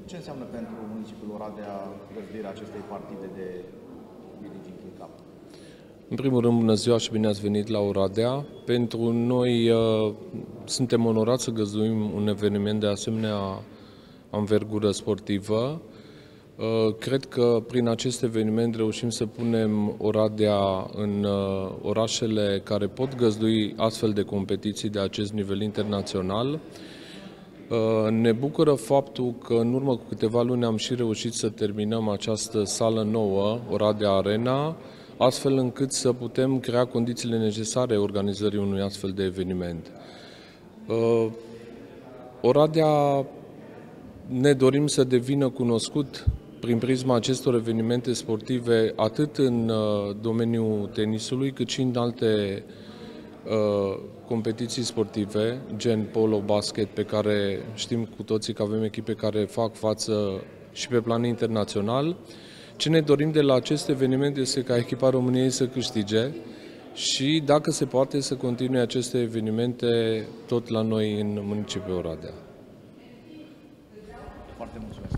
Ce înseamnă pentru municipiul Oradea găzduirea acestei partide de Billie Jean King Cup? În primul rând, bună ziua și bine ați venit la Oradea. Pentru noi suntem onorați să găzduim un eveniment de asemenea anvergură sportivă. Cred că prin acest eveniment reușim să punem Oradea în orașele care pot găzdui astfel de competiții de acest nivel internațional. Ne bucură faptul că în urmă cu câteva luni am și reușit să terminăm această sală nouă, Oradea Arena, astfel încât să putem crea condițiile necesare organizării unui astfel de eveniment. Oradea ne dorim să devină cunoscut prin prisma acestor evenimente sportive atât în domeniul tenisului, cât și în alte competiții sportive, gen polo, basket, pe care știm cu toții că avem echipe care fac față și pe plan internațional. Ce ne dorim de la acest eveniment este ca echipa României să câștige și, dacă se poate, să continue aceste evenimente tot la noi în municipiul Oradea. Foarte mulțumesc.